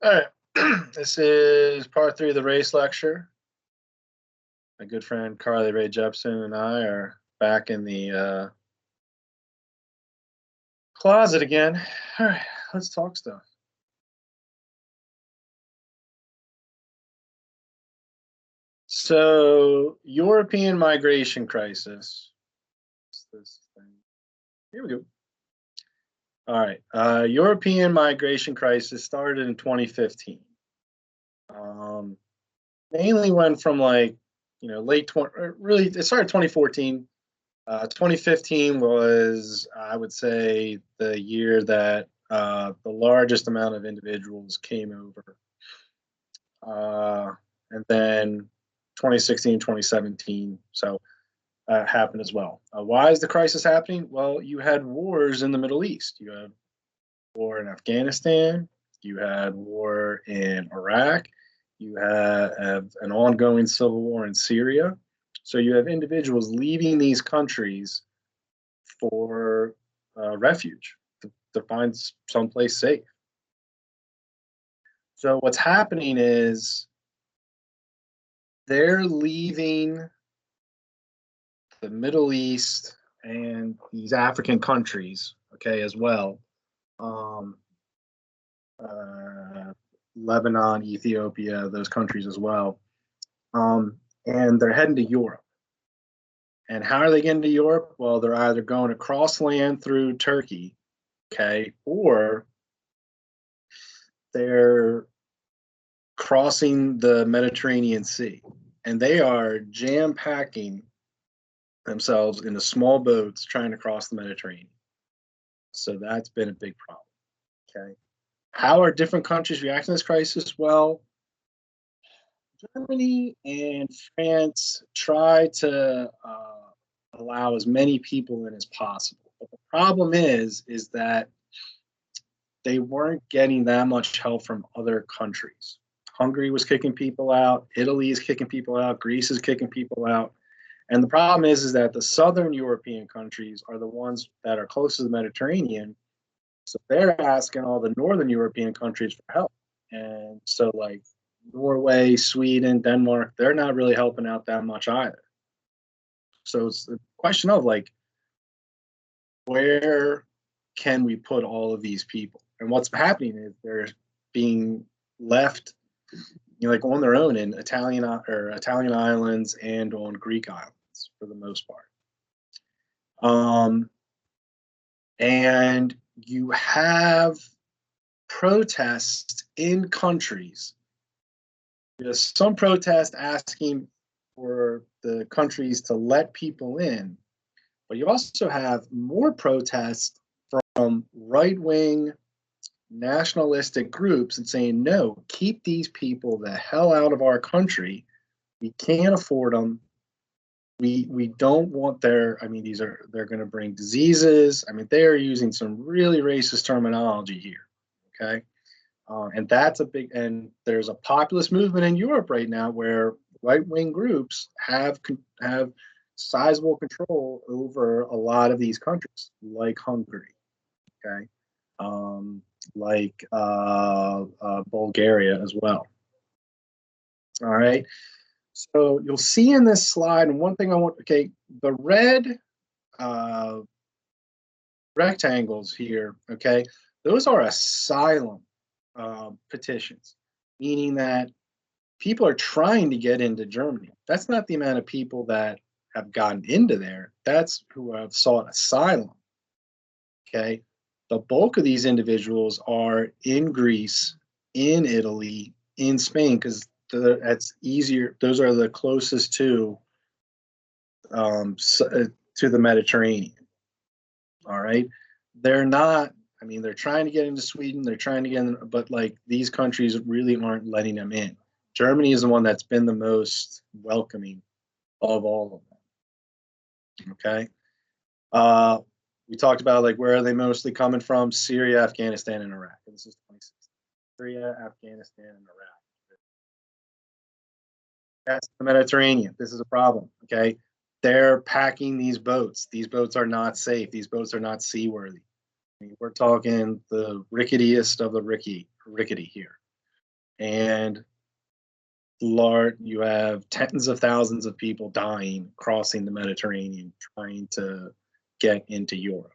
All right. This is part 3 of the race lecture. My good friend Carly Ray Jepson and I are back in the closet again. All right, let's talk stuff. So, European migration crisis. What's this thing? Here we go. All right. European migration crisis started in 2015. Um, Mainly went from late 20, really, it started 2014. 2015 was, I would say, the year that the largest amount of individuals came over. And then 2016, 2017, so happened as well. Why is the crisis happening? Well, you had wars in the Middle East. You had war in Afghanistan. You had war in Iraq. You have an ongoing civil war in Syria. So you have individuals leaving these countries for refuge to find someplace safe. So what's happening is they're leaving the Middle East and these African countries, okay, as well. Um, Lebanon, Ethiopia, those countries as well. And they're heading to Europe. And how are they getting to Europe? Well, they're either going across land through Turkey, okay, or they're crossing the Mediterranean Sea. And they are jam packing themselves into small boats trying to cross the Mediterranean. So that's been a big problem. Okay. How are different countries reacting to this crisis? Well, Germany and France try to allow as many people in as possible. But the problem is that they weren't getting that much help from other countries. Hungary was kicking people out. Italy is kicking people out. Greece is kicking people out. And the problem is that the southern European countries are the ones that are close to the Mediterranean. So they're asking all the northern European countries for help. And so, like Norway, Sweden, Denmark, they're not really helping out that much either. So it's a question of like, where can we put all of these people? And what's happening is they're being left, like on their own in Italian islands and on Greek islands for the most part. And you have protests in countries. There's some protests asking for the countries to let people in, but you also have more protests from right-wing nationalistic groups and saying, no, keep these people the hell out of our country. We can't afford them. We don't want they're going to bring diseases. I mean, they're using some really racist terminology here. Okay. And that's and there's a populist movement in Europe right now where right-wing groups have sizable control over a lot of these countries, like Hungary, okay, like Bulgaria as well. All right. So you'll see in this slide, and one thing I want, okay, the red rectangles here, okay, those are asylum petitions, meaning that people are trying to get into Germany. That's not the amount of people that have gotten into there. That's who have sought asylum. Okay. The bulk of these individuals are in Greece, in Italy, in Spain, because that's easier. Those are the closest to the Mediterranean. All right. They're not, I mean, they're trying to get into Sweden. They're trying to get in, but like these countries really aren't letting them in. Germany is the one that's been the most welcoming of all of them. Okay. We talked about like where are they mostly coming from? Syria, Afghanistan, and Iraq. And this is 2016. Syria, Afghanistan, and Iraq. That's the Mediterranean. This is a problem. Okay. They're packing these boats. These boats are not safe. These boats are not seaworthy. I mean, we're talking the ricketiest of the rickety here. And you have tens of thousands of people dying crossing the Mediterranean trying to get into Europe.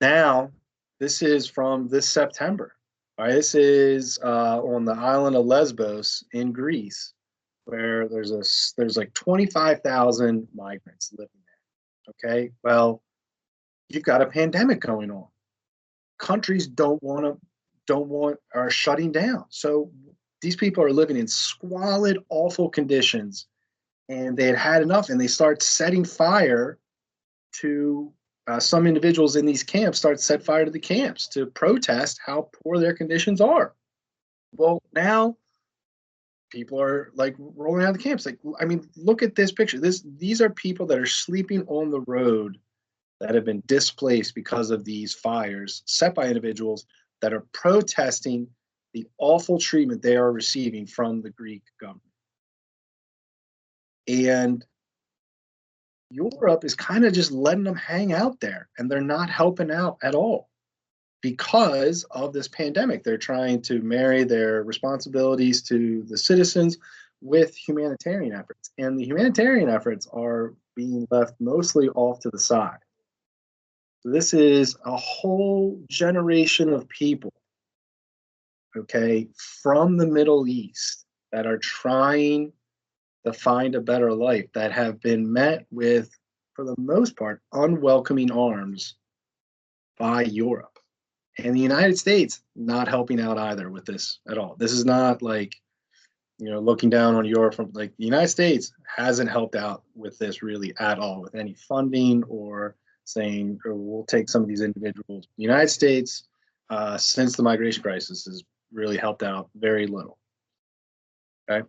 Now, this is from this September. All right, this is on the island of Lesbos in Greece, where there's like 25,000 migrants living there. Okay, well, you've got a pandemic going on. Countries are shutting down. So these people are living in squalid, awful conditions, and they had enough, and they start setting fire to some individuals in these camps. Set fire to the camps to protest how poor their conditions are. Well, now people are like rolling out of the camps. Like, I mean, look at this picture. These are people that are sleeping on the road that have been displaced because of these fires set by individuals that are protesting the awful treatment they are receiving from the Greek government. And Europe is kind of just letting them hang out there, and they're not helping out at all because of this pandemic. They're trying to marry their responsibilities to the citizens with humanitarian efforts, and the humanitarian efforts are being left mostly off to the side. This is a whole generation of people, okay, from the Middle East that are trying to find a better life that have been met with, for the most part, unwelcoming arms by Europe. And the United States not helping out either with this at all. This is not like, looking down on Europe from, like, the United States hasn't helped out with this really at all with any funding or saying, or we'll take some of these individuals. The United States, since the migration crisis, has really helped out very little. Okay.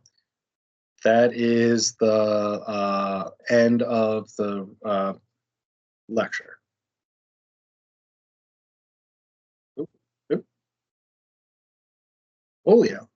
That is the end of the lecture. Oop, oop. Polio.